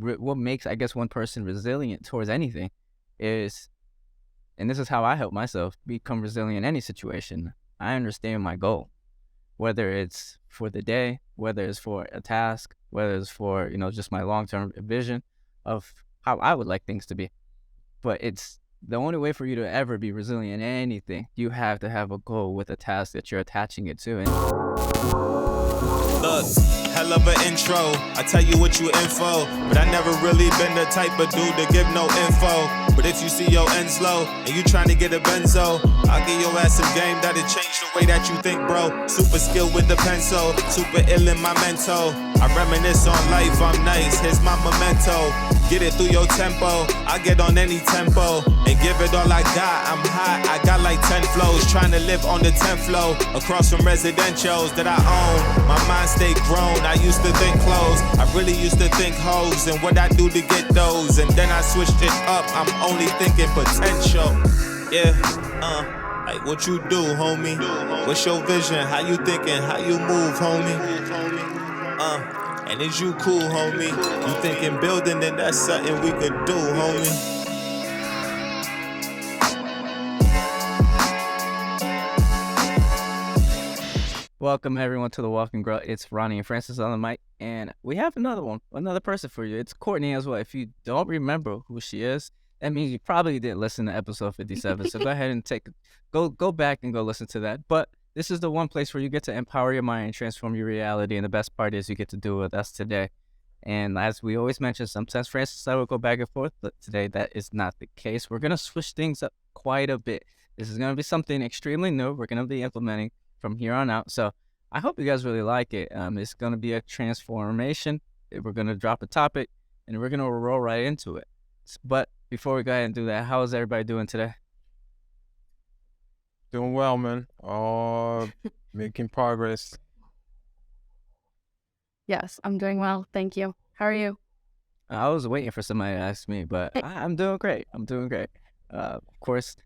what makes, I guess, one person resilient towards anything is, and this is how I help myself become resilient in any situation. I understand my goal, whether it's for the day, whether it's for a task, whether it's for, just my long-term vision of how I would like things to be. But it's the only way for you to ever be resilient in anything. You have to have a goal with a task that you're attaching it to. Look, hell of an intro. I tell you what you info, but I never really been the type of dude to give no info. But if you see your ends low and you trying to get a benzo, I'll give your ass some game that'll change the way that you think, bro. Super skilled with the pencil, super ill in my mental. I reminisce on life, I'm nice, here's my memento. Get it through your tempo, I get on any tempo and give it all I got. I'm hot, I got like 10 flows, trying to live on the 10th floor, across from residentials that I own. My mind stay grown, I used to think clothes, I really used to think hoes and what I do to get those. And then I switched it up, I'm only thinking potential. Yeah, like what you do, homie? What's your vision? How you thinking? How you move, homie? And is you cool, homie? You thinking building, then that's something we could do, homie. Welcome everyone to the Walking Grow. It's Roney and Francis on the mic, and we have another person for you. It's Courtney as well. If you don't remember who she is, that means you probably didn't listen to episode 57. So go ahead and go back and go listen to that. But this is the one place where you get to empower your mind and transform your reality. And the best part is you get to do it with us today. And as we always mention, sometimes Francis and I will go back and forth, but today that is not the case. We're going to switch things up quite a bit. This is going to be something extremely new. We're going to be implementing from here on out. So I hope you guys really like it. It's going to be a transformation. We're going to drop a topic and we're going to roll right into it. But before we go ahead and do that, how is everybody doing today? Doing well, man. Making progress. Yes, I'm doing well. Thank you. How are you? I was waiting for somebody to ask me, but I'm doing great. Of course,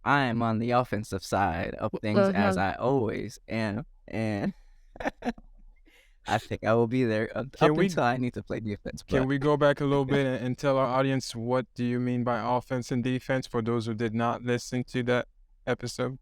I am on the offensive side of things as I always am. And I think I will be there until I need to play defense. Can we go back a little bit and tell our audience what do you mean by offense and defense for those who did not listen to that episode?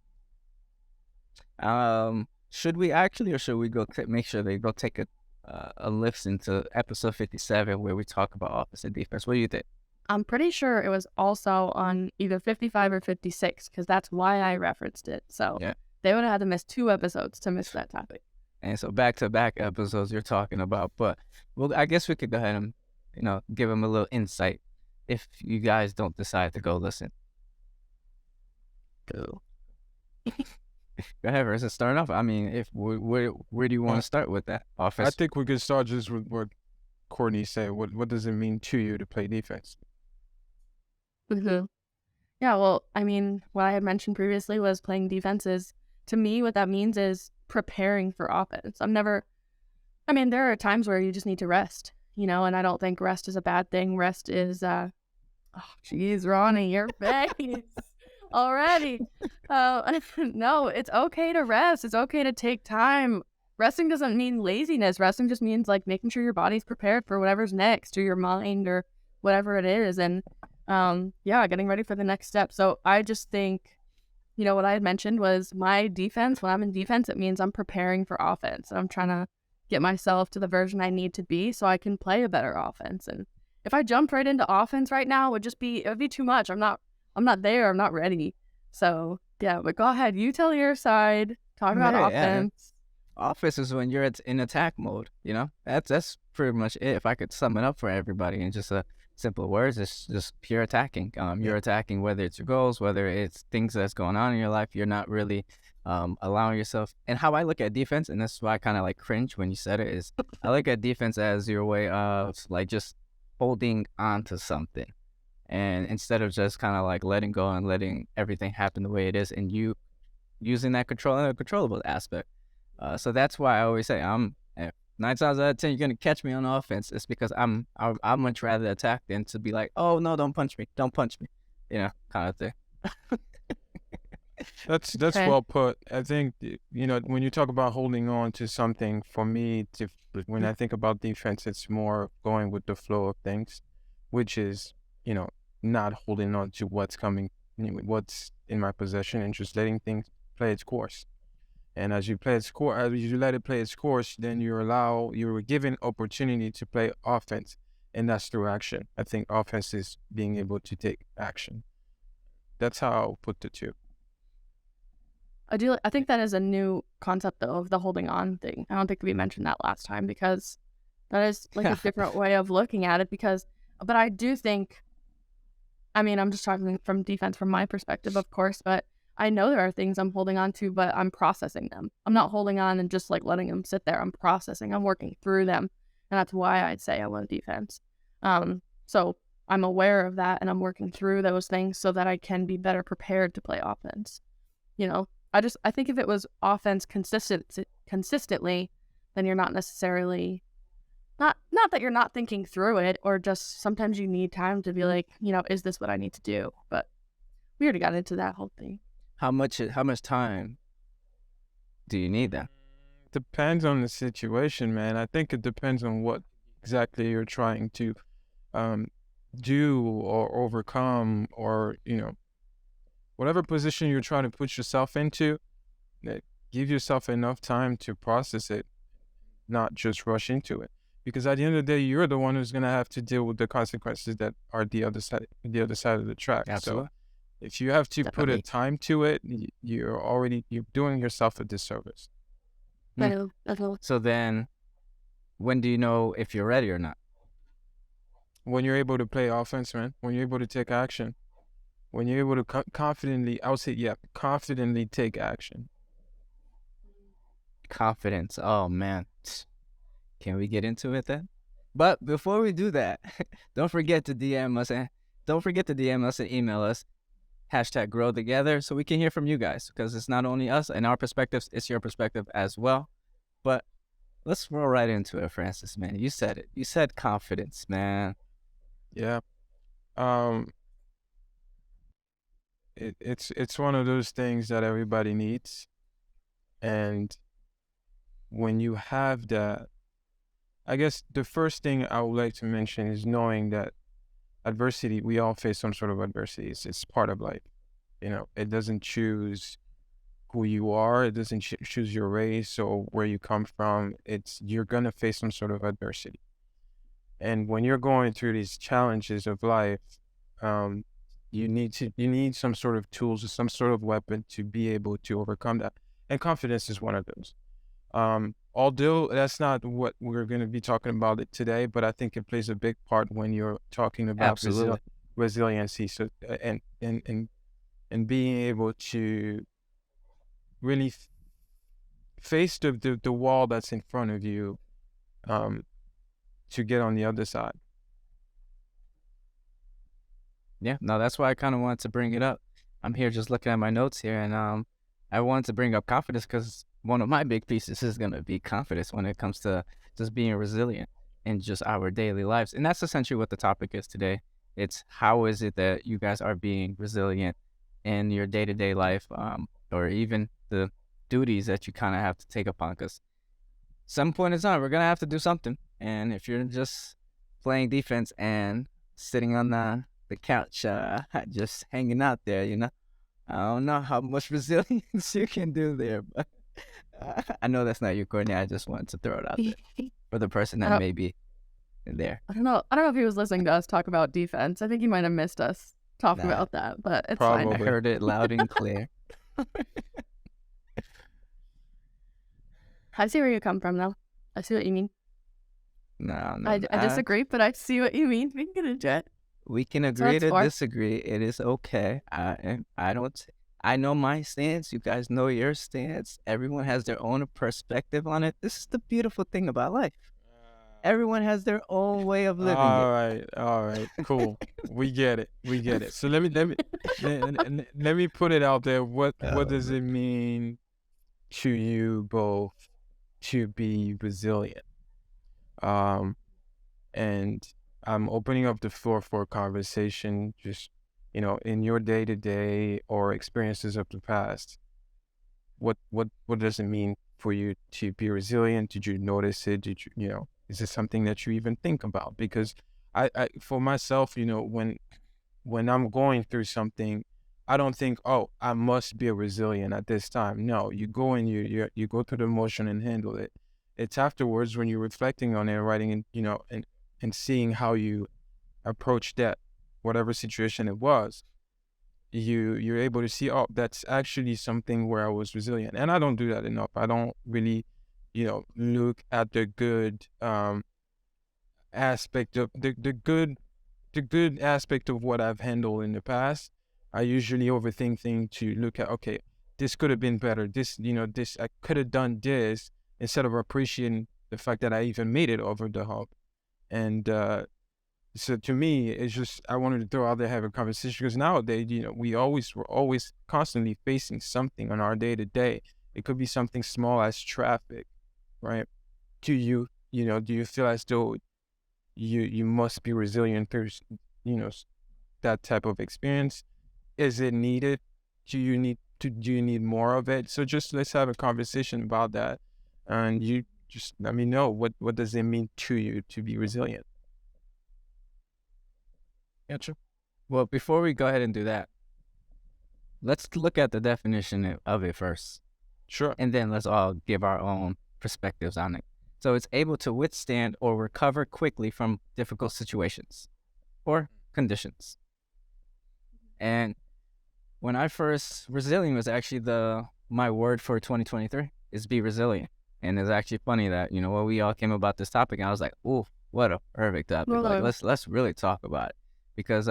Should we actually, or should we go make sure they go take a listen to episode 57 where we talk about offense and defense? What do you think? I'm pretty sure it was also on either 55 or 56 because that's why I referenced it. So yeah. They would have had to miss 2 episodes to miss that topic. And so back-to-back episodes you're talking about. But well, I guess we could go ahead and, give them a little insight if you guys don't decide to go listen. Go. Go ahead, versus starting off. I mean, where do you want to start with that offense? I think we could start just with what Courtney said. What does it mean to you to play defense? Mm-hmm. Yeah, well, I mean, what I had mentioned previously was playing defenses. To me, what that means is preparing for offense. There are times where you just need to rest, and I don't think rest is a bad thing. Rest is, Ronnie, your face already. No, it's okay to rest. It's okay to take time. Resting doesn't mean laziness. Resting just means like making sure your body's prepared for whatever's next, or your mind, or whatever it is. And getting ready for the next step. So I just think, what I had mentioned was my defense. When I'm in defense, it means I'm preparing for offense. I'm trying to get myself to the version I need to be so I can play a better offense. And if I jumped right into offense right now, it would be too much. I'm not there. I'm not ready. So yeah, but go ahead. You tell your side. Talk about offense. Yeah. Offense is when you're in attack mode. That's pretty much it. If I could sum it up for everybody in just simple words, it's just pure attacking. You're attacking whether it's your goals, whether it's things that's going on in your life. You're not really allowing yourself. And how I look at defense, and that's why I kind of like cringe when you said it, is I look at defense as your way of like just holding on to something, and instead of just kind of like letting go and letting everything happen the way it is, and you using that controllable aspect. So that's why I always say 9 times out of 10, you're going to catch me on offense. It's because I'd much rather attack than to be like, oh, no, don't punch me, kind of thing. That's Okay. well put. I think when you talk about holding on to something, for me, when I think about defense, it's more going with the flow of things, which is not holding on to what's coming, what's in my possession, and just letting things play its course. And as you let it play its course, then you're given opportunity to play offense, and that's through action. I think offense is being able to take action. That's how I'll put the two. I think that is a new concept though of the holding on thing. I don't think we mentioned that last time because that is like a different way of looking at it. But I do think, I mean, I'm just talking from defense from my perspective, of course, but I know there are things I'm holding on to, but I'm processing them. I'm not holding on and just like letting them sit there. I'm processing. I'm working through them, and that's why I'd say I love defense. So I'm aware of that, and I'm working through those things so that I can be better prepared to play offense. I think if it was offense consistently, then you're not necessarily not that you're not thinking through it, or just sometimes you need time to be like, is this what I need to do? But we already got into that whole thing. How much time do you need then? Depends on the situation, man. I think it depends on what exactly you're trying to do or overcome, or whatever position you're trying to put yourself into. Give yourself enough time to process it, not just rush into it. Because at the end of the day, you're the one who's gonna have to deal with the consequences that are the other side of the track. Absolutely. So if you have to put Definitely. a time to it, you're doing yourself a disservice. So then, when do you know if you're ready or not? When you're able to play offense, man. When you're able to take action. When you're able to confidently take action. Confidence. Oh man, can we get into it then? But before we do that, don't forget to DM us and email us #GrowTogether so we can hear from you guys, because it's not only us and our perspectives, it's your perspective as well. But let's roll right into it, Francis, man. You said it. You said confidence, man. Yeah. It's one of those things that everybody needs. And when you have that, I guess the first thing I would like to mention is knowing that adversity, we all face some sort of adversity. It's part of life. It doesn't choose who you are. It doesn't choose your race or where you come from. You're going to face some sort of adversity. And when you're going through these challenges of life, you need some sort of tools or some sort of weapon to be able to overcome that. And confidence is one of those. Although that's not what we're going to be talking about it today, but I think it plays a big part when you're talking about resiliency. So and being able to really face the wall that's in front of you, to get on the other side. Yeah, no, that's why I kind of wanted to bring it up. I'm here just looking at my notes here, and I wanted to bring up confidence because one of my big pieces is going to be confidence when it comes to just being resilient in just our daily lives. And that's essentially what the topic is today. It's how is it that you guys are being resilient in your day-to-day life, or even the duties that you kind of have to take upon, because some point in time, we're going to have to do something. And if you're just playing defense and sitting on the couch, just hanging out there, I don't know how much resilience you can do there, but I know that's not you, Courtney. I just wanted to throw it out there for the person that may be there. I don't know if he was listening to us talk about defense. I think he might have missed us talk about that, but it's fine. I heard it loud and clear. I see where you come from, though. I see what you mean. No. I disagree, but I see what you mean. We can get into it. We can agree to disagree. It is okay. I know my stance. You guys know your stance. Everyone has their own perspective on it. This is the beautiful thing about life. Everyone has their own way of living. All right, cool. We get it. So let me put it out there. What does it mean to you both to be resilient? And I'm opening up the floor for a conversation. Just in your day to day or experiences of the past, what does it mean for you to be resilient? Did you notice it? Is it something that you even think about? Because I for myself, when I'm going through something, I don't think, oh, I must be resilient at this time. No, you go and you go through the motion and handle it. It's afterwards when you're reflecting on it, writing, and seeing how you approach that, whatever situation it was. You're able to see, oh, that's actually something where I was resilient. And I don't do that enough. I don't really, look at the good aspect of the good aspect of what I've handled in the past. I usually overthink things to look at, okay, this could have been better. This I could have done this, instead of appreciating the fact that I even made it over the hump. And so to me, it's just, I wanted to throw out there, have a conversation, because nowadays, we're always constantly facing something on our day to day. It could be something small as traffic, right? Do you feel as though you must be resilient through, that type of experience? Is it needed? Do you need more of it? So just let's have a conversation about that. And you just let me know, what does it mean to you to be resilient? Gotcha. Well, before we go ahead and do that, let's look at the definition of it first, Sure. and then let's all give our own perspectives on it. So it's able to withstand or recover quickly from difficult situations or conditions. And when I first, resilient was actually my word for 2023 is be resilient. And it's actually funny that, when we all came about this topic, I was like, ooh, what a perfect topic. Like, let's really talk about it. Because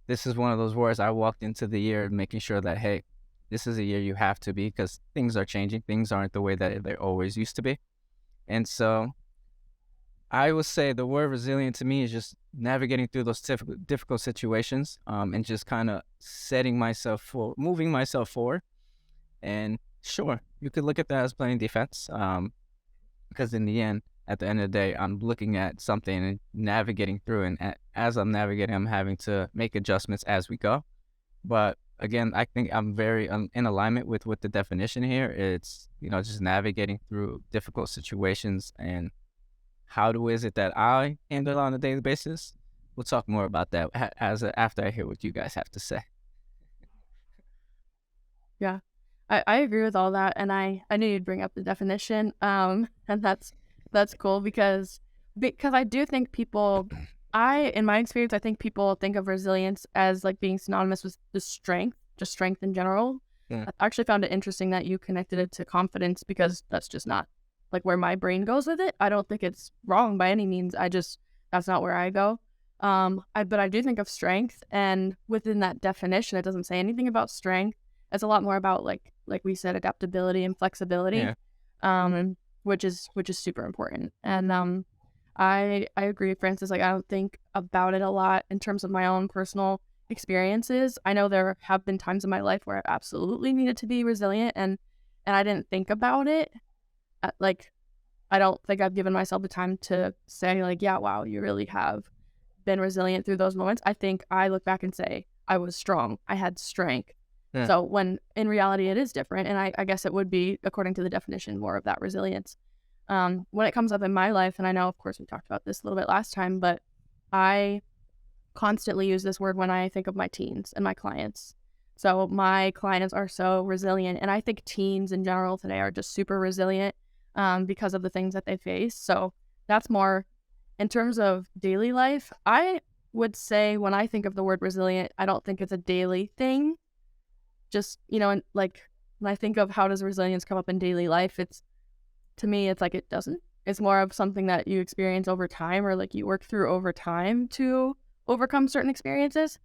this is one of those words I walked into the year making sure that, hey, this is a year you have to be, because things are changing. Things aren't the way that they always used to be. And so I would say the word resilient to me is just navigating through those difficult situations, and just kind of moving myself forward. And sure, you could look at that as playing defense, because in the end, at the end of the day, I'm looking at something and navigating through, and as I'm navigating, I'm having to make adjustments as we go. But again, I think I'm very in alignment with the definition here. It's, just navigating through difficult situations, and how is it that I handle it on a daily basis? We'll talk more about that after I hear what you guys have to say. Yeah, I agree with all that, and I knew you'd bring up the definition, and that's cool because I do think people, in my experience, I think people think of resilience as like being synonymous with the strength, just strength in general. Yeah. I actually found it interesting that you connected it to confidence, because that's just not like where my brain goes with it. I don't think it's wrong by any means. That's not where I go. But I do think of strength, and within that definition, it doesn't say anything about strength. It's a lot more about like we said, adaptability and flexibility, which is super important. And I agree, Francis. Like, I don't think about it a lot in terms of my own personal experiences. I know there have been times in my life where I absolutely needed to be resilient, and I didn't think about it. Like, I don't think I've given myself the time to say, like, yeah, wow, you really have been resilient through those moments. I think I look back and say, I was strong. I had strength. Yeah. So when in reality it is different, and I guess it would be, according to the definition, more of that resilience. When it comes up in my life, and I know, of course, we talked about this a little bit last time, but I constantly use this word when I think of my teens and my clients. So my clients are so resilient, and I think teens in general today are just super resilient because of the things that they face. So that's more in terms of daily life. I would say when I think of the word resilient, I don't think it's a daily thing. Just, and like when I think of how does resilience come up in daily life, to me, it's like it doesn't. It's more of something that you experience over time, or like you work through over time to overcome certain experiences.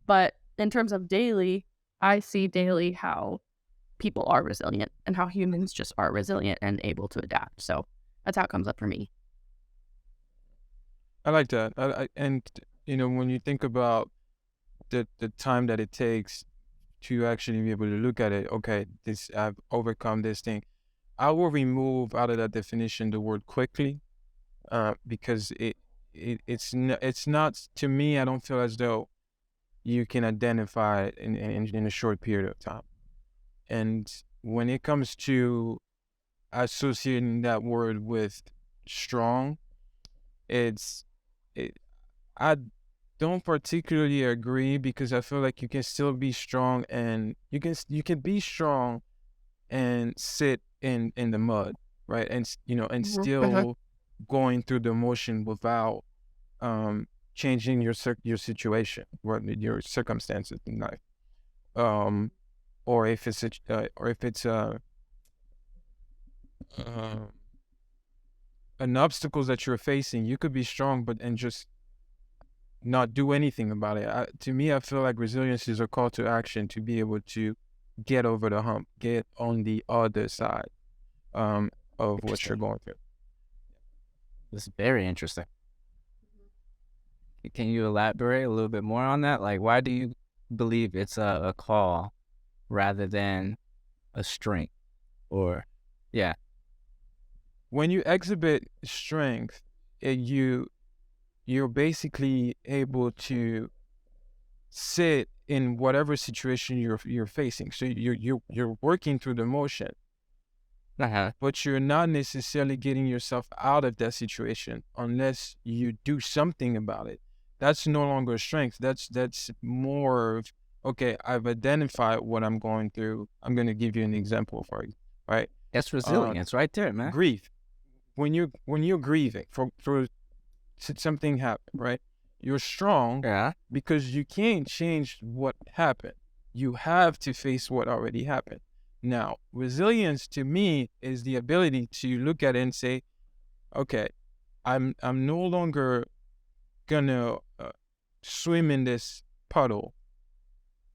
But in terms of daily, I see daily how people are resilient and how humans just are resilient and able to adapt. So that's how it comes up for me. I like that. And when you think about the time that it takes to actually be able to look at it, okay, I've overcome this thing. I will remove out of that definition the word quickly, because it's not, to me, I don't feel as though you can identify it in a short period of time. And when it comes to associating that word with strong, I don't particularly agree, because I feel like you can still be strong, and you can be strong and sit in the mud, right? And and still going through the motion without changing your situation, your circumstances in life. Or if it's an obstacle that you're facing, you could be strong, and just not do anything about it. To me, I feel like resilience is a call to action to be able to get over the hump, get on the other side of what you're going through. This is very interesting. Can you elaborate a little bit more on that? Like, why do you believe it's a call rather than a strength? Or, yeah. When you exhibit strength, you're basically able to sit in whatever situation you're facing. So you're working through the motion, but you're not necessarily getting yourself out of that situation unless you do something about it. That's no longer strength. That's more of, okay, I've identified what I'm going through. I'm going to give you an example for you, right? That's resilience right there, man. Grief. When you're grieving for something happened, right? You're strong because you can't change what happened. You have to face what already happened. Now, resilience to me is the ability to look at it and say, okay, I'm no longer gonna swim in this puddle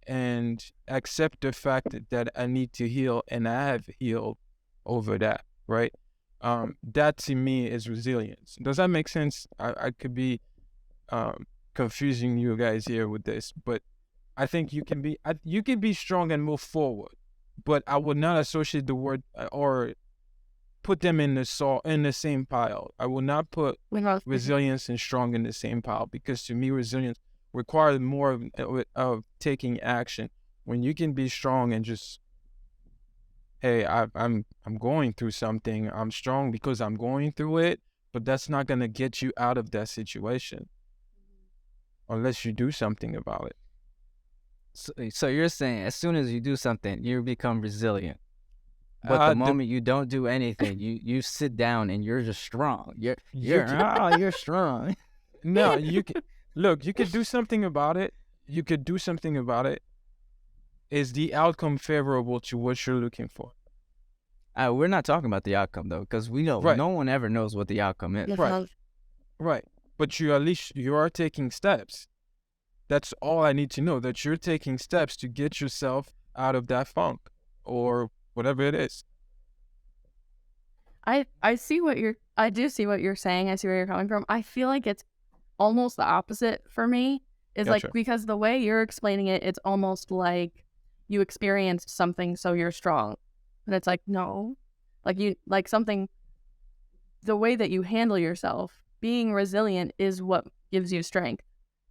and accept the fact that I need to heal, and I have healed over that, right? That to me is resilience. Does that make sense? I could be confusing you guys here with this, but I think you can be strong and move forward, but I would not associate the word or put them in the same pile. I will not put resilience and strong in the same pile, because to me resilience requires more of taking action. When you can be strong and just, hey, I'm going through something. I'm strong because I'm going through it, but that's not gonna get you out of that situation unless you do something about it. So you're saying as soon as you do something, you become resilient. But the moment you don't do anything, you sit down and you're just strong. You're strong. No, you could do something about it. You could do something about it. Is the outcome favorable to what you're looking for? We're not talking about the outcome though, because we know no one ever knows what the outcome is. Right. But at least you are taking steps. That's all I need to know, that you're taking steps to get yourself out of that funk or whatever it is. I do see what you're saying. I see where you're coming from. I feel like it's almost the opposite for me. Is Gotcha. like, because the way you're explaining it, it's almost like you experienced something, so you're strong. And it's like, no, like something, the way that you handle yourself, being resilient is what gives you strength.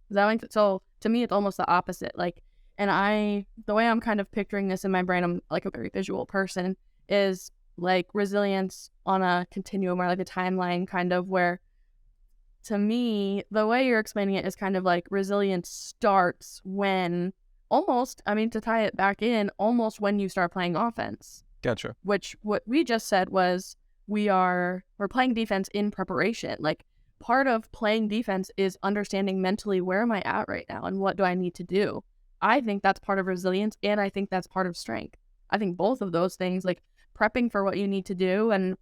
Does that make sense? So to me, it's almost the opposite. Like, and the way I'm kind of picturing this in my brain, I'm like a very visual person, is like resilience on a continuum or like a timeline, kind of, where to me, the way you're explaining it is kind of like resilience starts when to tie it back in, almost when you start playing offense. Gotcha. Which what we just said was we're playing defense in preparation. Like, part of playing defense is understanding mentally, where am I at right now and what do I need to do? I think that's part of resilience, and I think that's part of strength. I think both of those things, like prepping for what you need to do and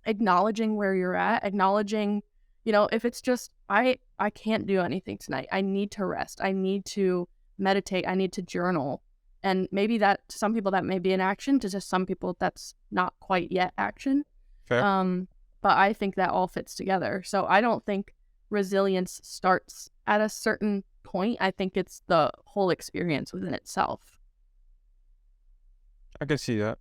acknowledging where you're at, acknowledging, if it's just, I can't do anything tonight. I need to rest. I need to meditate. I need to journal. And maybe that, to some people, that may be an action. To just some people, that's not quite yet action. Fair. But I think that all fits together. So I don't think resilience starts at a certain point. I think it's the whole experience within itself. I can see that.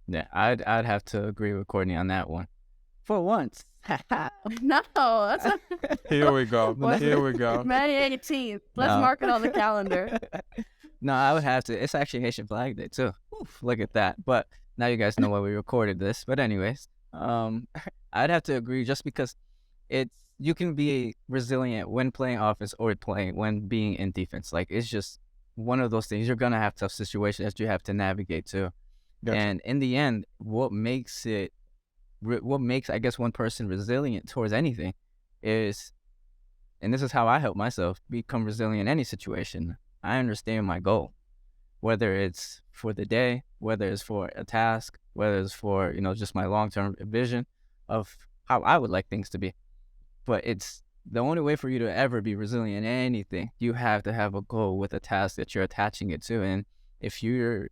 Yeah, I'd have to agree with Courtney on that one. For once. No, that's not Here we go. What? Here we go. May 18th. Let's No. mark it on the calendar. No, I would have to. It's actually Haitian Flag Day too. Oof, look at that. But now you guys know why we recorded this. But anyways, I'd have to agree just because you can be resilient when playing offense or when being in defense. Like it's just one of those things. You're gonna have tough situations that you have to navigate too. Gotcha. And in the end, what makes I guess one person resilient towards anything is, and this is how I help myself become resilient in any situation. I understand my goal, whether it's for the day, whether it's for a task, whether it's for, just my long-term vision of how I would like things to be. But it's the only way for you to ever be resilient in anything. You have to have a goal with a task that you're attaching it to. And if you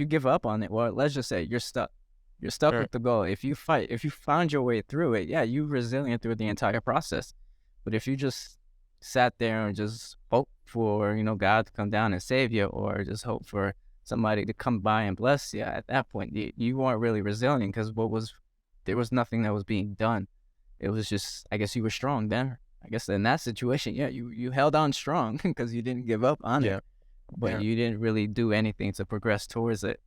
give up on it, well, let's just say you're stuck. You're stuck with the goal. If you found your way through it, yeah, you're resilient through the entire process. But if you just sat there and just hope for, God to come down and save you, or just hope for somebody to come by and bless you, at that point, you weren't really resilient because there was nothing that was being done. It was just, I guess you were strong then. I guess in that situation, yeah, you held on strong because you didn't give up on it, but you didn't really do anything to progress towards it.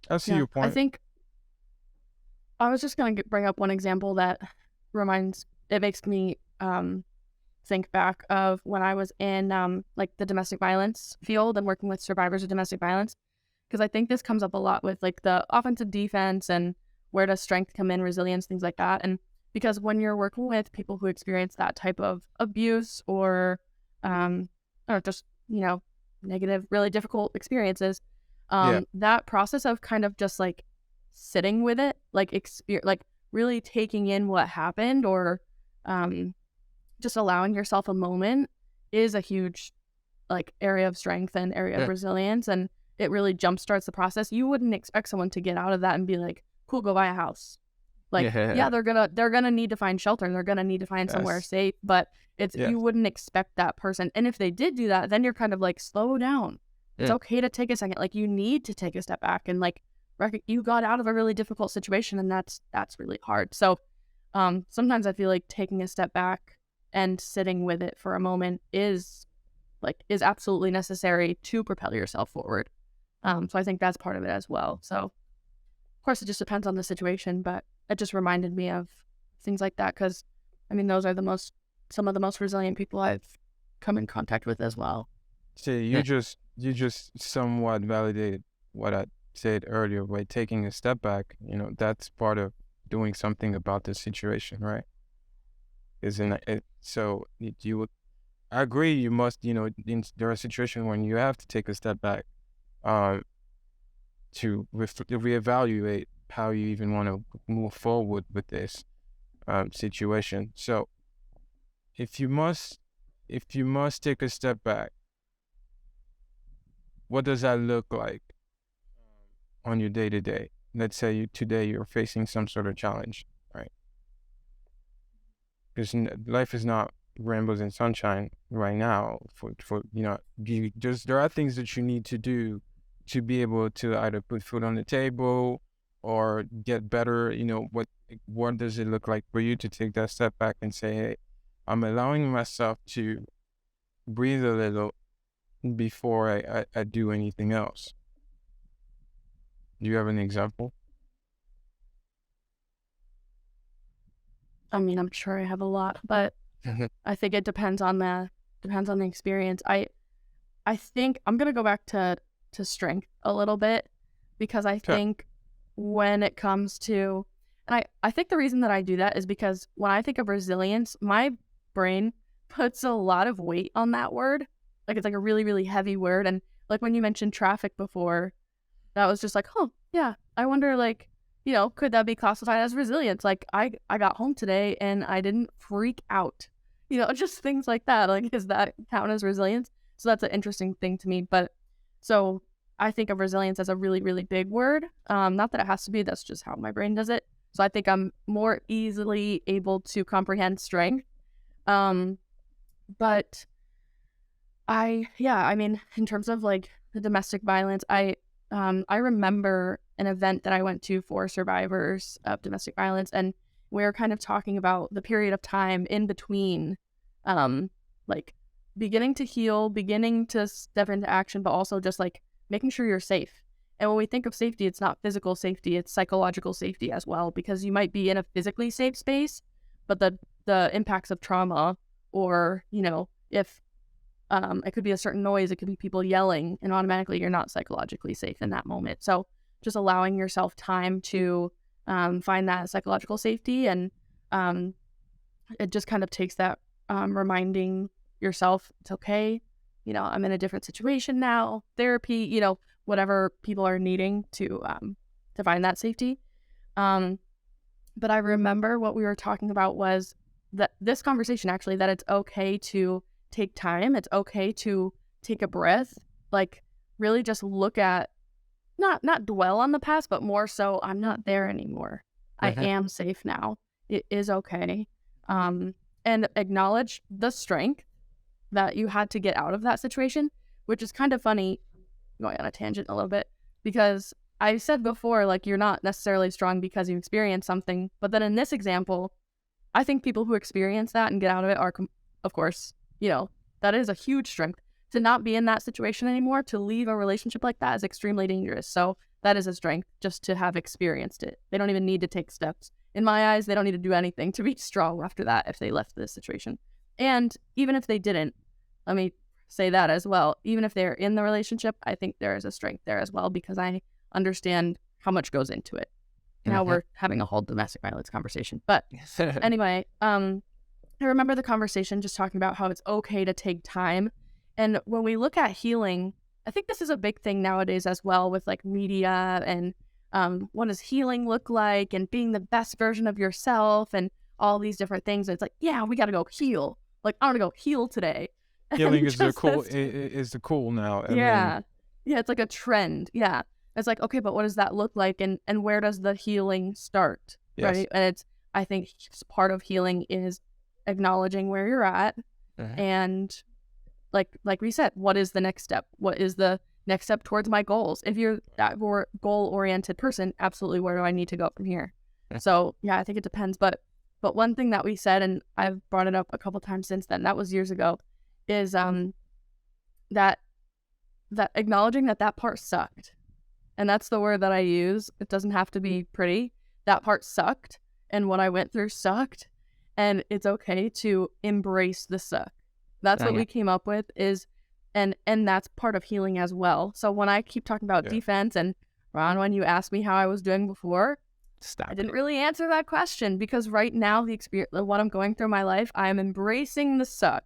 I see your point. I think I was just going to bring up one example that makes me think back of when I was in like the domestic violence field and working with survivors of domestic violence, because I think this comes up a lot with like the offensive defense and where does strength come in, resilience, things like that. And because when you're working with people who experience that type of abuse or just negative, really difficult experiences, that process of kind of just like sitting with it, like really taking in what happened, or just allowing yourself a moment is a huge like area of strength and area of resilience, and it really jumpstarts the process. You wouldn't expect someone to get out of that and be like, cool, go buy a house. Like, they're gonna need to find shelter, and they're gonna need to find somewhere safe, but you wouldn't expect that person. And if they did do that, then you're kind of like, slow down. It's okay to take a second. Like, you need to take a step back and like you got out of a really difficult situation, and that's really hard. So sometimes I feel like taking a step back and sitting with it for a moment is absolutely necessary to propel yourself forward. So I think that's part of it as well. So of course it just depends on the situation, but it just reminded me of things like that, because I mean those are some of the most resilient people I've come in contact with as well. See, you just somewhat validated what I said earlier by taking a step back. That's part of doing something about the situation, right? Isn't it? So you would, I agree. You must, there are situations when you have to take a step back, to reevaluate how you even want to move forward with this situation. So if you must take a step back, what does that look like on your day-to-day? Let's say today you're facing some sort of challenge, right? Because life is not rainbows and sunshine right now. There are things that you need to do to be able to either put food on the table or get better. What does it look like for you to take that step back and say, hey, I'm allowing myself to breathe a little before I do anything else? Do you have an example? I mean, I'm sure I have a lot, but I think it depends on the experience. I think I'm gonna go back to strength a little bit, because I think when it comes to, and I think the reason that I do that is because when I think of resilience, my brain puts a lot of weight on that word. Like, it's like a really, really heavy word. And like when you mentioned traffic before, that was just like, oh yeah, I wonder, like, could that be classified as resilience? Like, I got home today and I didn't freak out, just things like that. Like, does that count as resilience? So that's an interesting thing to me. But so I think of resilience as a really, really big word. Not that it has to be, that's just how my brain does it. So I think I'm more easily able to comprehend strength. But I mean, in terms of like the domestic violence, I remember an event that I went to for survivors of domestic violence, and we were kind of talking about the period of time in between, like beginning to heal, beginning to step into action, but also just like making sure you're safe. And when we think of safety, it's not physical safety, it's psychological safety as well, because you might be in a physically safe space, but the impacts of trauma, or, you know, if it could be a certain noise, it could be people yelling, and automatically you're not psychologically safe in that moment. So just allowing yourself time to find that psychological safety, and it just kind of takes that reminding yourself it's okay, you know, I'm in a different situation now, therapy, you know, whatever people are needing to find that safety. But I remember what we were talking about was that this conversation, actually, that it's okay to take time, it's okay to take a breath, like really just look at, not dwell on the past, but more so, I'm not there anymore. I am safe now. It is okay. And acknowledge the strength that you had to get out of that situation, which is kind of funny, going on a tangent a little bit, because I said before, like, you're not necessarily strong because you experienced something, but then in this example, I think people who experience that and get out of it are, of course, you know, that is a huge strength. To not be in that situation anymore, to leave a relationship like that, is extremely dangerous. So that is a strength, just to have experienced it. They don't even need to take steps. In my eyes, they don't need to do anything to be strong after that if they left this situation. And even if they didn't, let me say that as well, even if they're in the relationship, I think there is a strength there as well, because I understand how much goes into it. Now we're having a whole domestic violence conversation. But anyway, I remember the conversation just talking about how it's okay to take time. And when we look at healing, I think this is a big thing nowadays as well, with like media and what does healing look like, and being the best version of yourself and all these different things. And it's like, yeah, we got to go heal. Like, I want to go heal today. Healing is the cool now. Yeah. It's like a trend. Yeah. It's like, okay, but what does that look like? And where does the healing start? Yes. Right. And I think part of healing is acknowledging where you're at. And like we said, what is the next step? What is the next step towards my goals? If you're that goal-oriented person, absolutely, where do I need to go from here? So yeah, I think it depends. But one thing that we said, and I've brought it up a couple times since then, that was years ago, is that acknowledging that part sucked. And that's the word that I use. It doesn't have to be pretty. That part sucked, and what I went through sucked, and it's okay to embrace the suck. That's what we came up with, is, and that's part of healing as well. So when I keep talking about defense, and Ron, when you asked me how I was doing before, I didn't really answer that question, because right now, the experience, what I'm going through in my life, I am embracing the suck.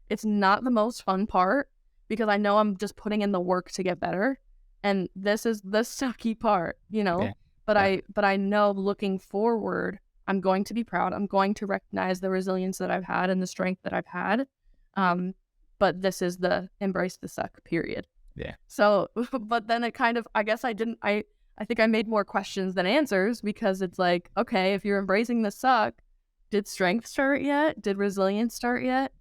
It's not the most fun part, because I know I'm just putting in the work to get better. And this is the sucky part, you know, but I know, looking forward, I'm going to be proud. I'm going to recognize the resilience that I've had and the strength that I've had. But this is the embrace the suck period. Yeah. So, but then it kind of, I guess I think I made more questions than answers, because it's like, okay, if you're embracing the suck, did strength start yet? Did resilience start yet?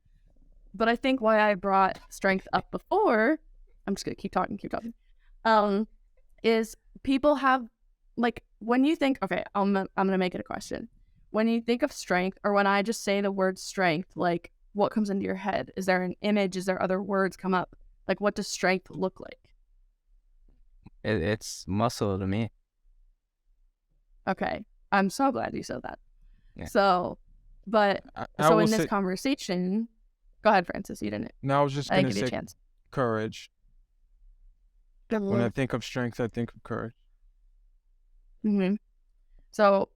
But I think why I brought strength up before, I'm just going to keep talking, is people have, like, when you think, okay, I'm going to make it a question. When you think of strength, or when I just say the word strength, like, what comes into your head? Is there an image? Is there other words come up? Like, what does strength look like? It's muscle to me. Okay. I'm so glad you said that. Yeah. So, but, so in this conversation, go ahead, Francis, you didn't. No, I was just going to say courage. When I think of strength, I think of courage. So,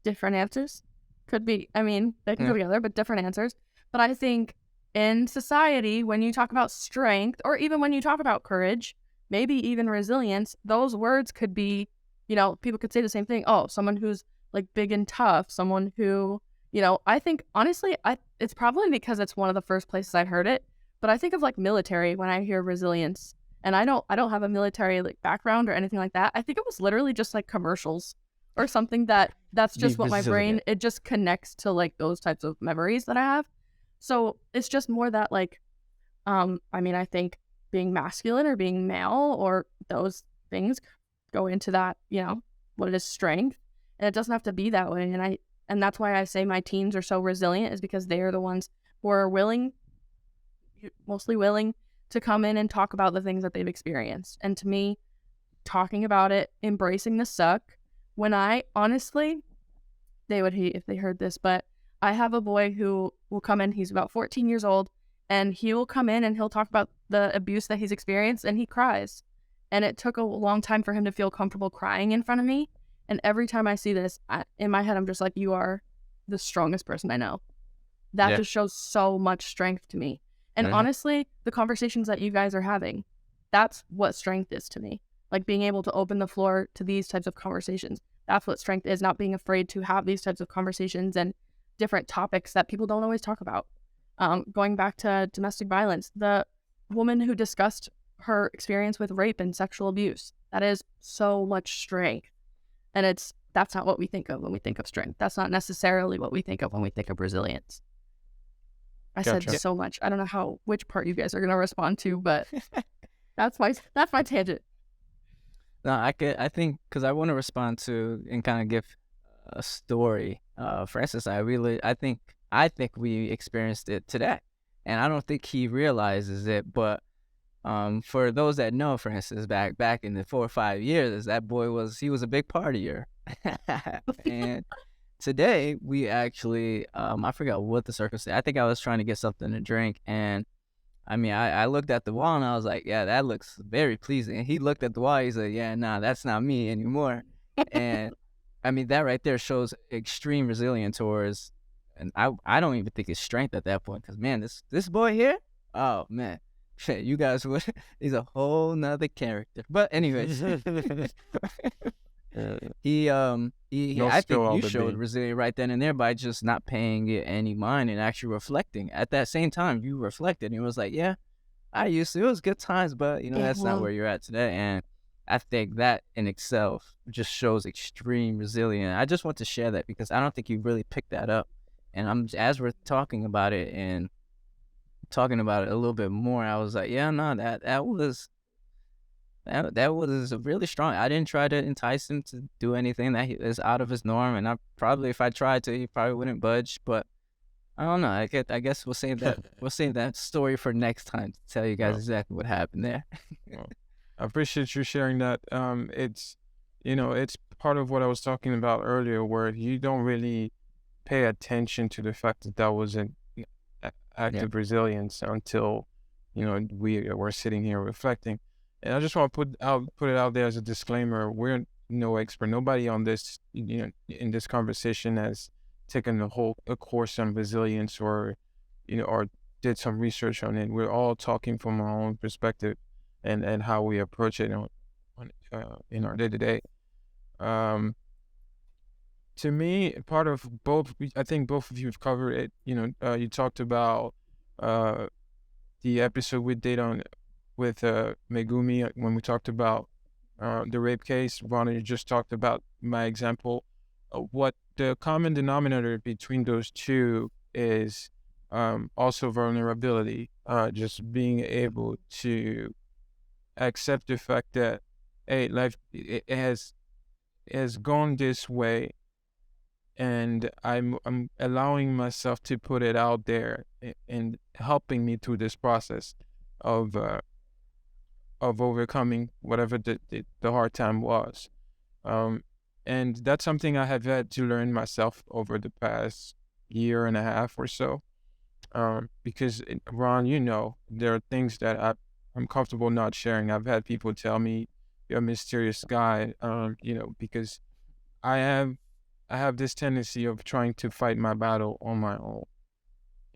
different answers could be, I mean, they can go together, but different answers. But I think in society, when you talk about strength, or even when you talk about courage, maybe even resilience, those words could be, you know, people could say the same thing. Oh, someone who's like big and tough, someone who, you know, I think, honestly, it's probably because it's one of the first places I heard it, but I think of like military when I hear resilience. And I don't have a military like background or anything like that. I think it was literally just like commercials or something that's just what my brain, it just connects to like those types of memories that I have. So it's just more that like, I mean, I think being masculine or being male, or those things go into that, what is strength. And it doesn't have to be that way. And that's why I say my teens are so resilient, is because they are the ones who are mostly willing to come in and talk about the things that they've experienced. And to me, talking about it, embracing the suck, when I honestly, they would hate if they heard this, but I have a boy who will come in, he's about 14 years old, and he will come in and he'll talk about the abuse that he's experienced, and he cries. And it took a long time for him to feel comfortable crying in front of me. And every time I see this, in my head, I'm just like, you are the strongest person I know. That just shows so much strength to me. And honestly, the conversations that you guys are having, that's what strength is to me. Like being able to open the floor to these types of conversations. That's what strength is, not being afraid to have these types of conversations and different topics that people don't always talk about. Going back to domestic violence, the woman who discussed her experience with rape and sexual abuse, that is so much strength. And that's not what we think of when we think of strength. That's not necessarily what we think of when we think of resilience. I said so much. I don't know which part you guys are going to respond to, but that's my tangent. No, I think, because I want to respond to and kind of give a story. For instance, I think we experienced it today, and I don't think he realizes it. But for those that know, for instance, back in the 4 or 5 years, that boy was a big partier, and today we actually I forgot what the circumstance. I think I was trying to get something to drink, and I mean, I looked at the wall and I was like, yeah, that looks very pleasing. And he looked at the wall, he said, yeah, nah, that's not me anymore. And I mean, that right there shows extreme resilience towards, and I don't even think it's strength at that point, because man, this boy here, oh man, you guys would, he's a whole nother character. But anyways, I think you showed resilience right then and there by just not paying it any mind and actually reflecting. At that same time, you reflected and it was like, yeah, it was good times, but that's not where you're at today. And I think that in itself just shows extreme resilience. I just want to share that because I don't think you really picked that up. And as we're talking about it and talking about it a little bit more, I was like, yeah, no, that was really strong. I didn't try to entice him to do anything that is out of his norm, and if I tried to, he probably wouldn't budge. But I don't know. I guess we'll save that. We'll save that story for next time to tell you guys exactly what happened there. Well, I appreciate you sharing that. It's part of what I was talking about earlier, where you don't really pay attention to the fact that was an act of resilience until we're sitting here reflecting. And I just want to put it out there as a disclaimer: we're no expert. Nobody on this, in this conversation has taken a course on resilience or did some research on it. We're all talking from our own perspective and how we approach it in our day to day. To me, part of both, I think both of you have covered it. You talked about the episode we did with Megumi when we talked about the rape case. Roney just talked about my example. What the common denominator between those two is also vulnerability. Just being able to accept the fact that, hey, life it has gone this way, and I'm allowing myself to put it out there and helping me through this process of overcoming whatever the hard time was. And that's something I have had to learn myself over the past year and a half or so. Because Ron, there are things that I'm comfortable not sharing. I've had people tell me, you're a mysterious guy, because I have this tendency of trying to fight my battle on my own.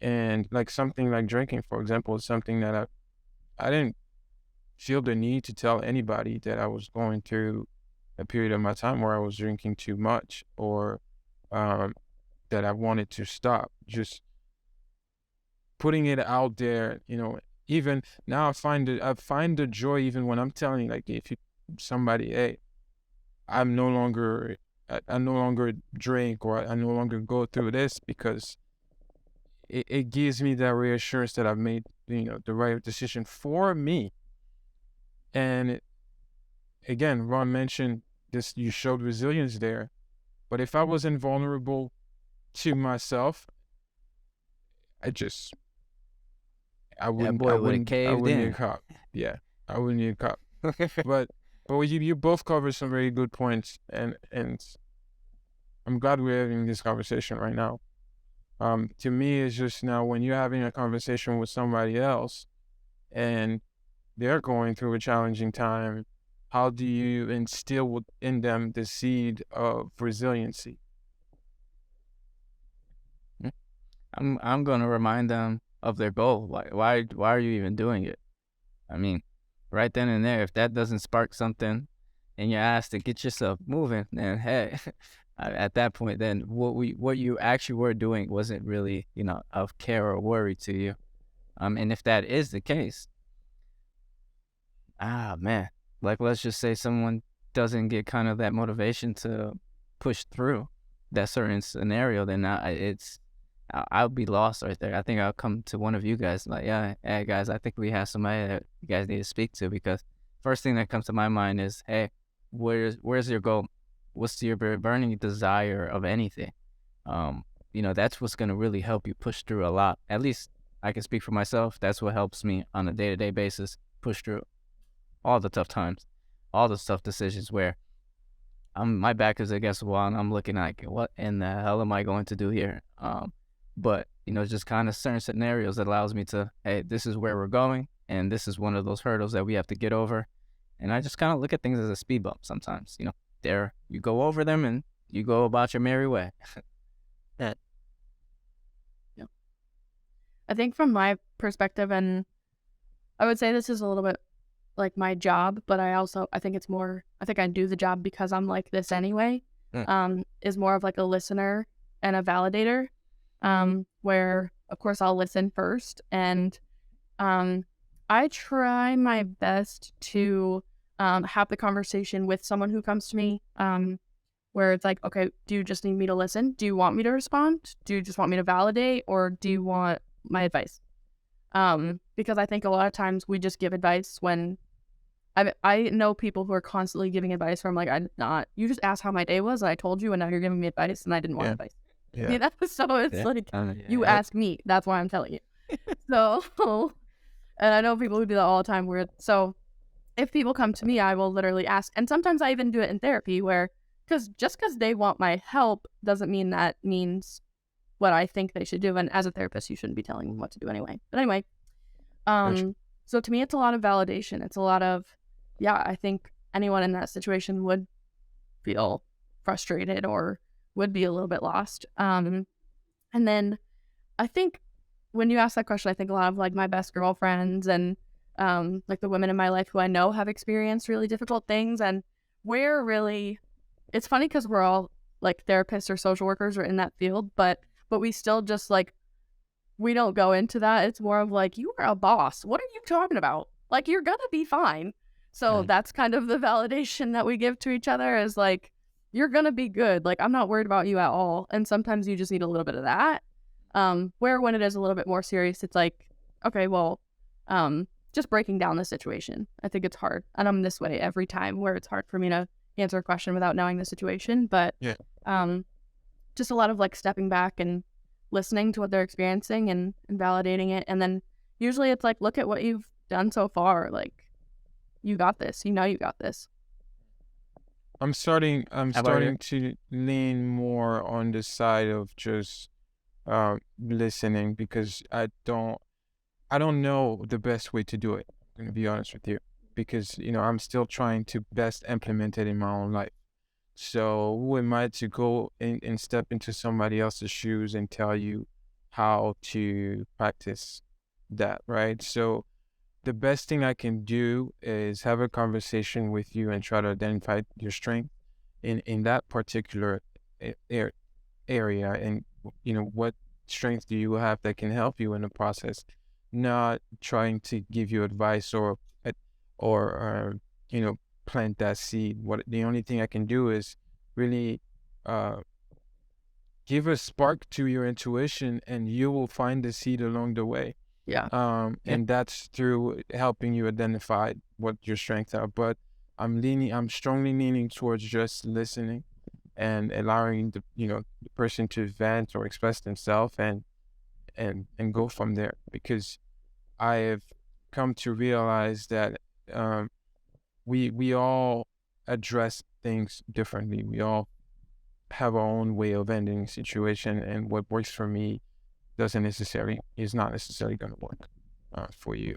And like something like drinking, for example, is something that I didn't feel the need to tell anybody that I was going through a period of my time where I was drinking too much or that I wanted to stop. Just putting it out there, even now I find the joy even when I'm telling, like, if somebody, hey, I no longer drink, or I no longer go through this, because it gives me that reassurance that I've made the right decision for me, And again, Ron mentioned this, you showed resilience there. But if I wasn't vulnerable to myself, I just, I That wouldn't, I boy would have wouldn't, I caved wouldn't need a in. cop. Yeah, I wouldn't need a cop. But you both covered some very good points, and I'm glad we're having this conversation right now. To me, it's just now when you're having a conversation with somebody else and they're going through a challenging time, how do you instill in them the seed of resiliency? I'm gonna remind them of their goal. Why are you even doing it? I mean, right then and there, if that doesn't spark something in your ass to get yourself moving, then hey, at that point, then what you actually were doing wasn't really, of care or worry to you. And if that is the case, man, like let's just say someone doesn't get kind of that motivation to push through that certain scenario, then I'll be lost right there. I think I'll come to one of you guys like, yeah, hey guys, I think we have somebody that you guys need to speak to, because first thing that comes to my mind is, hey, where's your goal? What's your burning desire of anything? That's what's gonna really help you push through a lot. At least I can speak for myself. That's what helps me on a day-to-day basis push through all the tough times, all the tough decisions where my back is against the wall and I'm looking like, what in the hell am I going to do here? But just kind of certain scenarios that allows me to, hey, this is where we're going, and this is one of those hurdles that we have to get over. And I just kind of look at things as a speed bump sometimes. There you go over them and you go about your merry way. Yeah. I think from my perspective, and I would say this is a little bit like my job, but I think it's more, I think I do the job because I'm like this anyway, is more of like a listener and a validator, where of course I'll listen first, and I try my best to have the conversation with someone who comes to me, where it's like, okay, do you just need me to listen? Do you want me to respond? Do you just want me to validate, or do you want my advice? Because I think a lot of times we just give advice when I know people who are constantly giving advice where I'm like, you just asked how my day was and I told you, and now you're giving me advice and I didn't want advice. Yeah. So it's like, you yeah. ask me, that's why I'm telling you. So, and I know people who do that all the time so if people come to me, I will literally ask, and sometimes I even do it in therapy where, because they want my help doesn't mean that means what I think they should do. And as a therapist, you shouldn't be telling them what to do anyway. But anyway, so to me, it's a lot of validation. It's a lot of, I think anyone in that situation would feel frustrated or would be a little bit lost. And then I think when you ask that question, I think a lot of like my best girlfriends and like the women in my life who I know have experienced really difficult things. And it's funny because we're all like therapists or social workers or in that field, but we still just like, we don't go into that. It's more of like, you are a boss. What are you talking about? Like, you're gonna be fine. So that's kind of the validation that we give to each other, is like, you're gonna be good. Like, I'm not worried about you at all. And sometimes you just need a little bit of that. Where when it is a little bit more serious, it's like, okay, well, just breaking down the situation. I think it's hard. And I'm this way every time, where it's hard for me to answer a question without knowing the situation. But just a lot of like stepping back and listening to what they're experiencing and validating it. And then usually it's like, look at what you've done so far. Like, you got this. You got this. I'm starting to lean more on the side of just listening, because I don't know the best way to do it. I'm gonna be honest with you, because I'm still trying to best implement it in my own life. So who am I to go and step into somebody else's shoes and tell you how to practice that, right? So the best thing I can do is have a conversation with you and try to identify your strength in that particular area, and what strengths do you have that can help you in the process. Not trying to give you advice or plant that seed. The only thing I can do is really give a spark to your intuition, and you will find the seed along the way. Yeah. And that's through helping you identify what your strengths are. But I'm strongly leaning towards just listening and allowing the person to vent or express themselves and go from there, because I have come to realize that we all address things differently. We all have our own way of ending a situation, and what works for me is not necessarily going to work for you.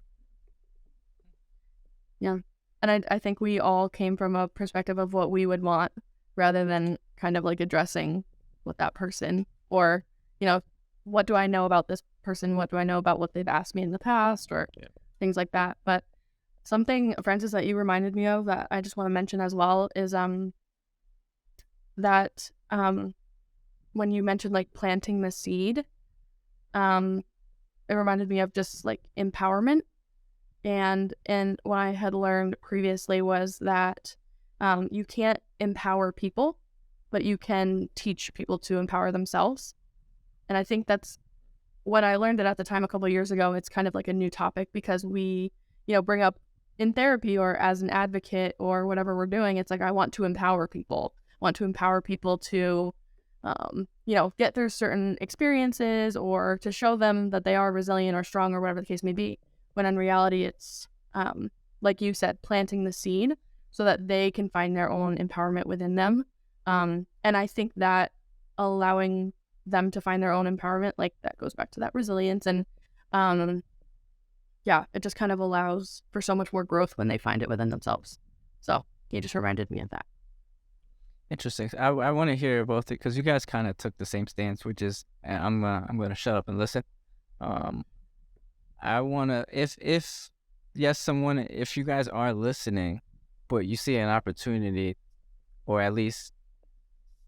Yeah. And I think we all came from a perspective of what we would want rather than kind of like addressing what that person, or, what do I know about this person? What do I know about what they've asked me in the past, or things like that. But something, Francis, that you reminded me of that I just want to mention as well is that when you mentioned like planting the seed, it reminded me of just like empowerment. And what I had learned previously was that you can't empower people, but you can teach people to empower themselves. And I think that's when I learned it at the time a couple of years ago. It's kind of like a new topic because we, bring up in therapy or as an advocate or whatever we're doing. It's like, I want to empower people. To, get through certain experiences or to show them that they are resilient or strong or whatever the case may be. When in reality, it's, like you said, planting the seed so that they can find their own empowerment within them. And I think that allowing them to find their own empowerment, like that goes back to that resilience. And it just kind of allows for so much more growth when they find it within themselves. So you just reminded me of that. Interesting. I want to hear both because you guys kind of took the same stance, which is I'm gonna shut up and listen. I wanna if you guys are listening, but you see an opportunity, or at least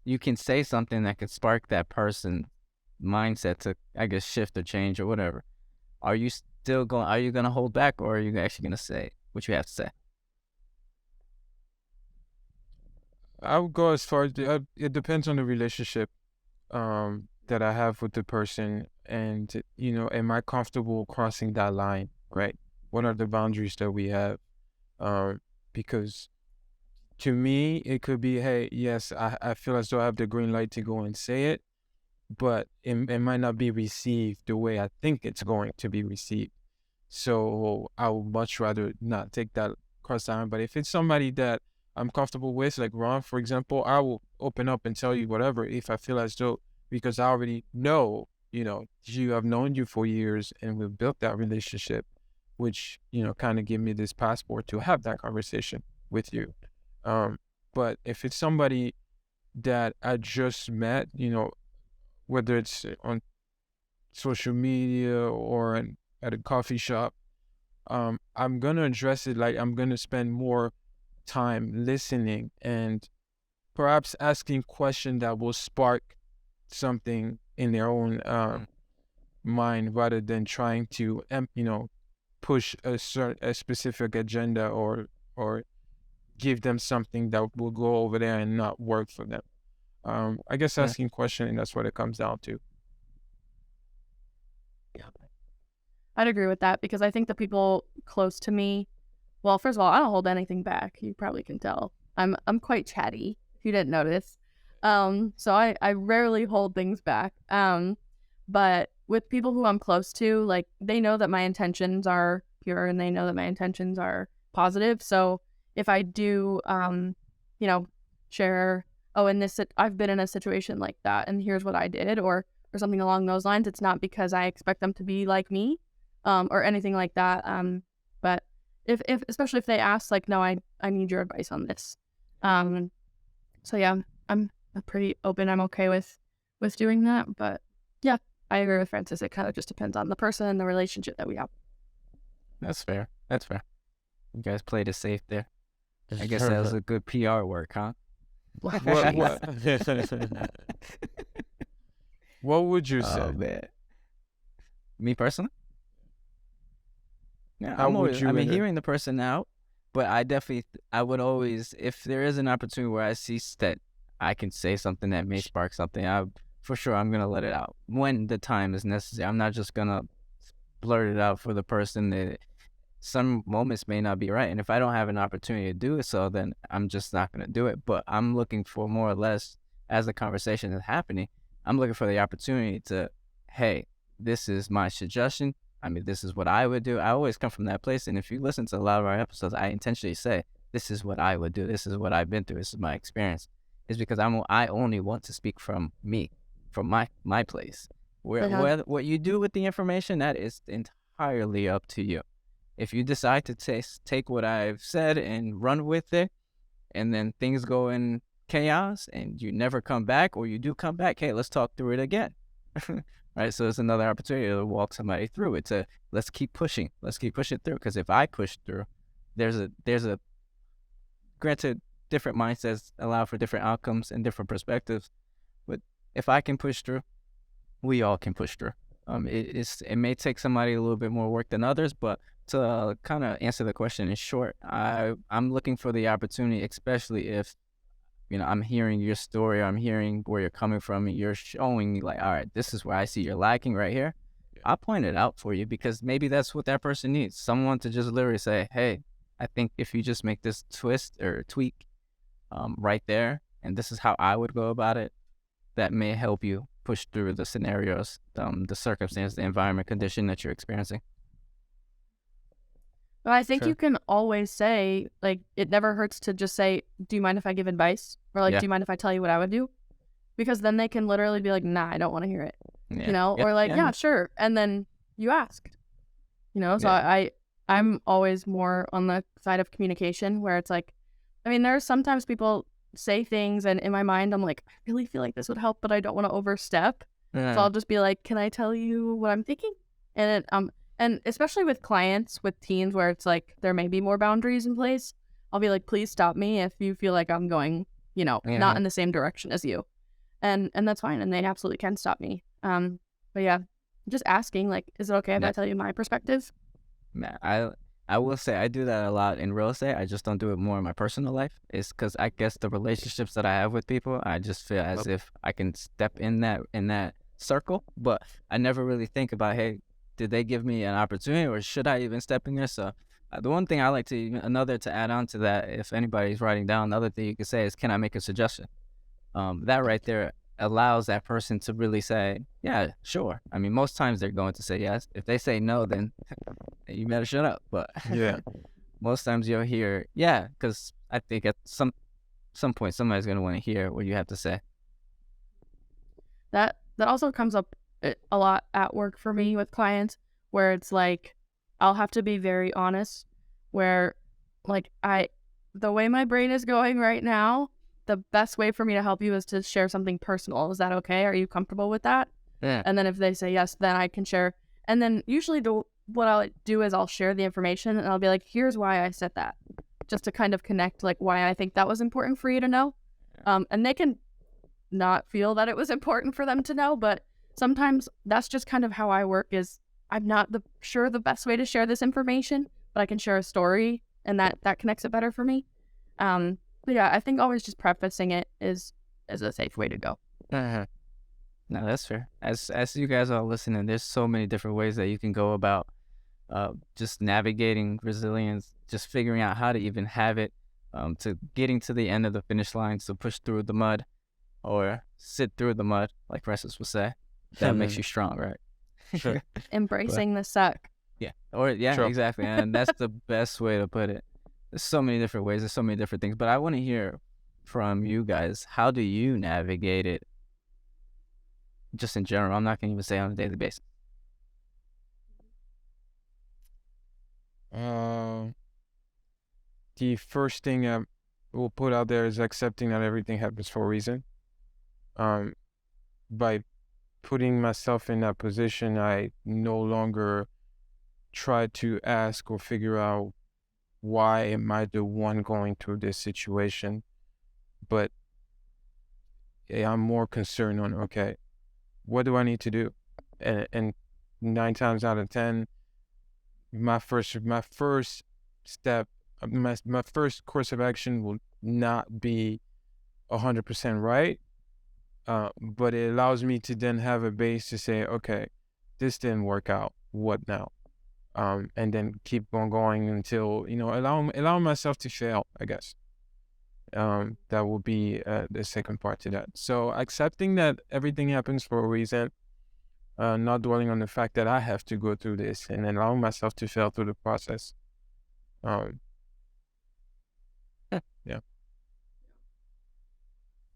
you can say something that could spark that person mindset to, I guess, shift or change or whatever. Are you gonna hold back, or are you actually gonna say what you have to say? I would go as far as it depends on the relationship that I have with the person, and am I comfortable crossing that line, right? What are the boundaries that we have? Because to me, it could be, hey, yes, I feel as though I have the green light to go and say it, but it might not be received the way I think it's going to be received. So I would much rather not take that cross line. But if it's somebody that I'm comfortable with, like Ron, for example, I will open up and tell you whatever if I feel as though, because I already know, you have known you for years and we've built that relationship, which, kind of give me this passport to have that conversation with you. But if it's somebody that I just met, whether it's on social media or at a coffee shop, I'm going to address it like I'm going to spend more time listening and perhaps asking questions that will spark something in their own mind, rather than trying to push a specific agenda or give them something that will go over there and not work for them. I guess asking questions, and that's what it comes down to. Yeah, I'd agree with that, because I think the people close to me, well, first of all, I don't hold anything back. You probably can tell. I'm quite chatty, if you didn't notice. So I rarely hold things back. But with people who I'm close to, like, they know that my intentions are pure and they know that my intentions are positive. So if I do, share, I've been in a situation like that and here's what I did, or something along those lines, it's not because I expect them to be like me, or anything like that. But if especially if they ask, like, no, I need your advice on this. So yeah, I'm pretty open. I'm okay with doing that. But yeah, I agree with Francis. It kind of just depends on the person and the relationship that we have. That's fair. You guys played it safe there. I guess that was a good PR work, huh? What would you say? Oh, man. Me personally? Yeah, How would you hearing the person out, but I would always, if there is an opportunity where I see that I can say something that may spark something, for sure I'm going to let it out when the time is necessary. I'm not just going to blurt it out for the person that some moments may not be right. And if I don't have an opportunity to do it, so then I'm just not going to do it. But I'm looking for more or less, as the conversation is happening, I'm looking for the opportunity to, hey, this is my suggestion. I mean, this is what I would do. I always come from that place. And if you listen to a lot of our episodes, I intentionally say, this is what I would do. This is what I've been through. This is my experience. It's because I only want to speak from me, from my place. Where what you do with the information, that is entirely up to you. If you decide to take what I've said and run with it, and then things go in chaos and you never come back, or you do come back, hey, let's talk through it again. Right? So it's another opportunity to walk somebody through it. To let's keep pushing through. Because if I push through, there's a granted, different mindsets allow for different outcomes and different perspectives. But if I can push through, we all can push through. It may take somebody a little bit more work than others, but to kind of answer the question in short, I'm looking for the opportunity, especially if, I'm hearing your story, I'm hearing where you're coming from, and you're showing me like, all right, this is where I see you're lacking right here. Yeah. I'll point it out for you, because maybe that's what that person needs. Someone to just literally say, hey, I think if you just make this twist or tweak right there, and this is how I would go about it, that may help you push through the scenarios, the circumstance, the environment, condition that you're experiencing. Well, I think you can always say, like, it never hurts to just say, do you mind if I give advice? Or, like, do you mind if I tell you what I would do? Because then they can literally be like, nah, I don't want to hear it. Yeah. Or like, yeah, sure. And then you ask. So I'm always more on the side of communication, where it's like, I mean, there's sometimes people say things, and in my mind, I'm like, I really feel like this would help, but I don't want to overstep. So I'll just be like, can I tell you what I'm thinking? And and especially with clients, with teens, where it's like there may be more boundaries in place, I'll be like, please stop me if you feel like I'm going, not in the same direction as you. And that's fine. And they absolutely can stop me. But yeah, just asking, like, is it okay if I tell you my perspective? Man, I will say I do that a lot in real estate. I just don't do it more in my personal life. It's because I guess the relationships that I have with people, I just feel as if I can step in that circle. But I never really think about, hey, did they give me an opportunity, or should I even step in there? So the one thing I like to add on to that, if anybody's writing down, another thing you could say is, can I make a suggestion? That right there allows that person to really say, yeah, sure. I mean, most times they're going to say yes. If they say no, then you better shut up. But yeah, most times you'll hear, yeah, because I think at some point somebody's going to want to hear what you have to say. That also comes up a lot at work for me with clients, where it's like, I'll have to be very honest, where like the way my brain is going right now, the best way for me to help you is to share something personal. Is that okay? Are you comfortable with that? Yeah. And then if they say yes, then I can share. And then usually what I'll do is I'll share the information, and I'll be like, here's why I said that, just to kind of connect like why I think that was important for you to know. And they can not feel that it was important for them to know, but sometimes that's just kind of how I work. Is I'm not sure the best way to share this information, but I can share a story, and that connects it better for me. But yeah, I think always just prefacing it is a safe way to go. No, that's fair. As you guys are listening, there's so many different ways that you can go about just navigating resilience, just figuring out how to even have it, to getting to the end of the finish line, to push through the mud or sit through the mud, like Ressus would say. That makes you strong, right? Sure. Embracing the suck. Yeah. Or Sure. Exactly. And that's the best way to put it. There's so many different ways. There's so many different things. But I want to hear from you guys. How do you navigate it? Just in general. I'm not going to even say on a daily basis. The first thing I will put out there is accepting that everything happens for a reason. By putting myself in that position, I no longer try to ask or figure out why am I the one going through this situation, but I'm more concerned on, okay, what do I need to do? And 9 times out of 10, my first step, my first course of action will not be 100% right, but it allows me to then have a base to say, okay, this didn't work out. What now? and then keep on going until, allow myself to fail, I guess. That will be the second part to that. So accepting that everything happens for a reason, not dwelling on the fact that I have to go through this, and allowing myself to fail through the process. Yeah.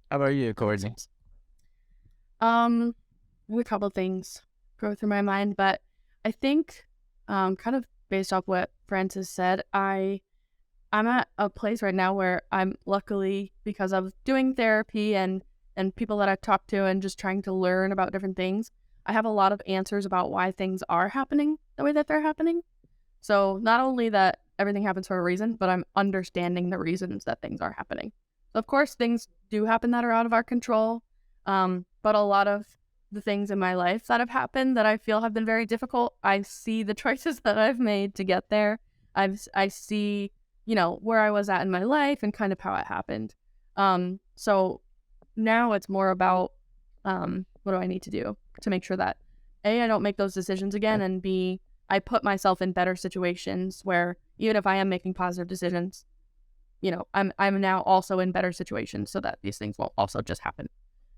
How about you, Courtney? A couple of things go through my mind, but I think, kind of based off what Francis said, I'm at a place right now where I'm luckily, because of doing therapy and people that I've talked to and just trying to learn about different things, I have a lot of answers about why things are happening the way that they're happening. So not only that everything happens for a reason, but I'm understanding the reasons that things are happening. So of course, things do happen that are out of our control, but a lot of the things in my life that have happened that I feel have been very difficult, I see the choices that I've made to get there. I see, where I was at in my life and kind of how it happened. So now it's more about what do I need to do to make sure that A, I don't make those decisions again, and B, I put myself in better situations where even if I am making positive decisions, I'm now also in better situations so that these things won't also just happen.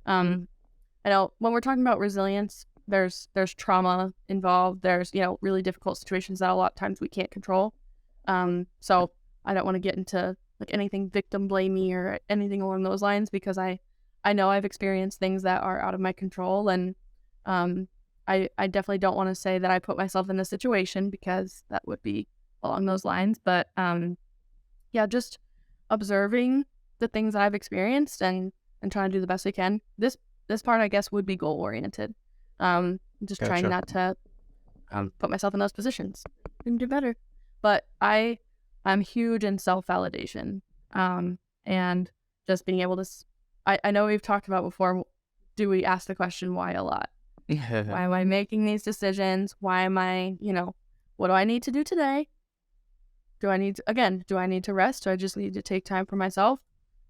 I know when we're talking about resilience, there's trauma involved. There's, really difficult situations that a lot of times we can't control. So I don't want to get into like anything victim blamey or anything along those lines, because I know I've experienced things that are out of my control, and I definitely don't want to say that I put myself in this situation, because that would be along those lines. But yeah, just observing the things that I've experienced and trying to do the best I can. This part, I guess, would be goal oriented. Just Gotcha. trying not to put myself in those positions and do better. But I'm huge in self-validation, and just being able to. I know we've talked about before. Do we ask the question why a lot? Why am I making these decisions? Why am I, what do I need to do today? Do I need to rest? Do I just need to take time for myself?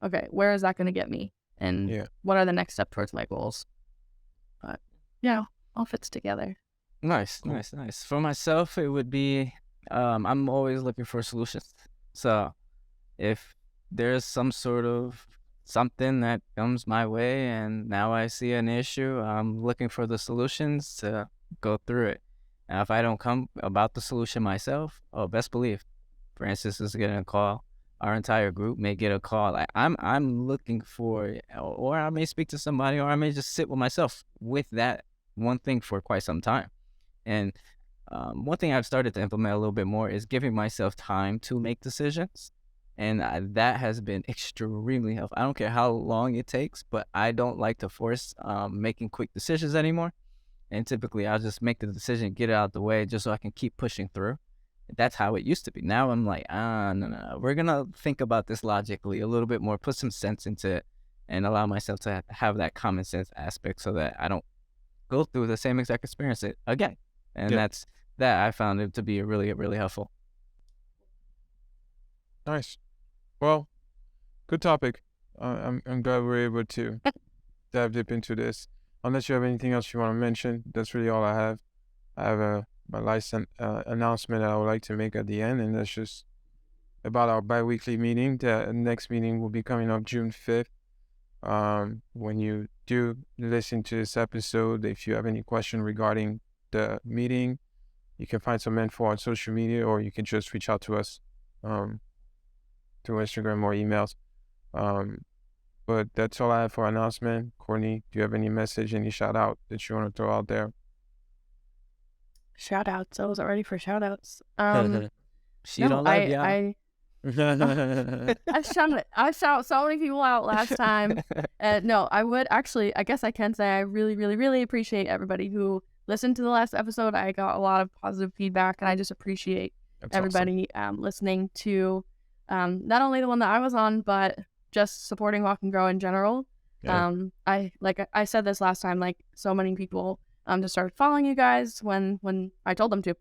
Okay, where is that going to get me? And what are the next steps towards my goals? But yeah, all fits together. Nice. For myself, it would be, I'm always looking for solutions. So if there's some sort of something that comes my way and now I see an issue, I'm looking for the solutions to go through it. Now, if I don't come about the solution myself, best believe Francis is getting a call. Our entire group may get a call. Like I'm looking for, or I may speak to somebody, or I may just sit with myself with that one thing for quite some time. And one thing I've started to implement a little bit more is giving myself time to make decisions. And that has been extremely helpful. I don't care how long it takes, but I don't like to force making quick decisions anymore. And typically I'll just make the decision, get it out the way, just so I can keep pushing through. That's how it used to be. Now I'm like, no. We're going to think about this logically a little bit more, put some sense into it, and allow myself to have that common sense aspect so that I don't go through the same exact experience again. And that's that I found it to be really, really helpful. Nice. Well, good topic. I'm glad we're able to dive deep into this. Unless you have anything else you want to mention, that's really all I have. I have my last announcement that I would like to make at the end, and that's just about our bi-weekly meeting. The next meeting will be coming up June 5th. When you do listen to this episode, if you have any question regarding the meeting, you can find some info on social media, or you can just reach out to us through Instagram or emails. But that's all I have for announcement. Courtney, do you have any message, any shout out that you want to throw out there? Shout outs. I wasn't ready for shout outs. She don't like y'all. I shout so many people out last time. No, I would actually, I guess I can say I really, really, really appreciate everybody who listened to the last episode. I got a lot of positive feedback, and I just appreciate everybody listening to not only the one that I was on, but just supporting Walk and Grow in general. I said this last time, like so many people just started following you guys when I told them to.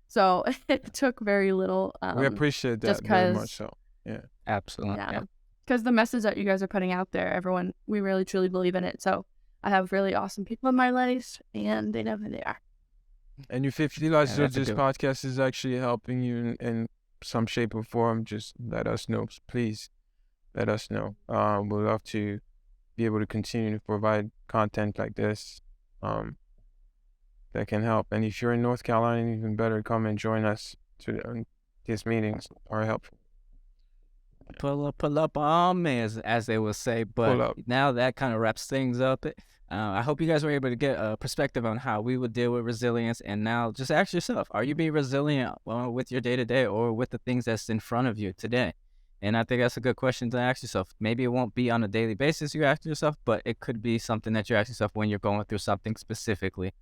So it took very little. We appreciate that very much. So yeah, absolutely. Yeah, because the message that you guys are putting out there, everyone, we really truly believe in it. So I have really awesome people in my life, and they know who they are. And if you feel like Yeah, that's a this good. podcast is actually helping you in some shape or form, just let us know. Please let us know. We'd love to be able to continue to provide content like this that can help. And if you're in North Carolina, even better, come and join us to these meetings are helpful. Pull up on me, as they will say. But Pull up. now that kind of wraps things up. I hope you guys were able to get a perspective on how we would deal with resilience. And now just ask yourself, are you being resilient with your day-to-day or with the things that's in front of you today? And I think that's a good question to ask yourself. Maybe it won't be on a daily basis you ask yourself, but it could be something that you ask yourself when you're going through something specifically.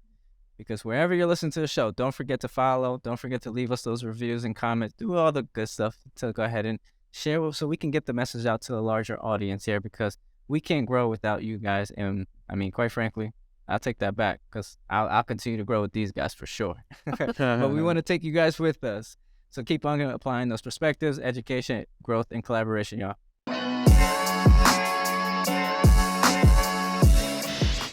Because wherever you're listening to the show, don't forget to follow. Don't forget to leave us those reviews and comments. Do all the good stuff to go ahead and share so we can get the message out to a larger audience here, because we can't grow without you guys. And I mean, quite frankly, I'll take that back because I'll continue to grow with these guys for sure. But we want to take you guys with us. So keep on applying those perspectives, education, growth, and collaboration, y'all.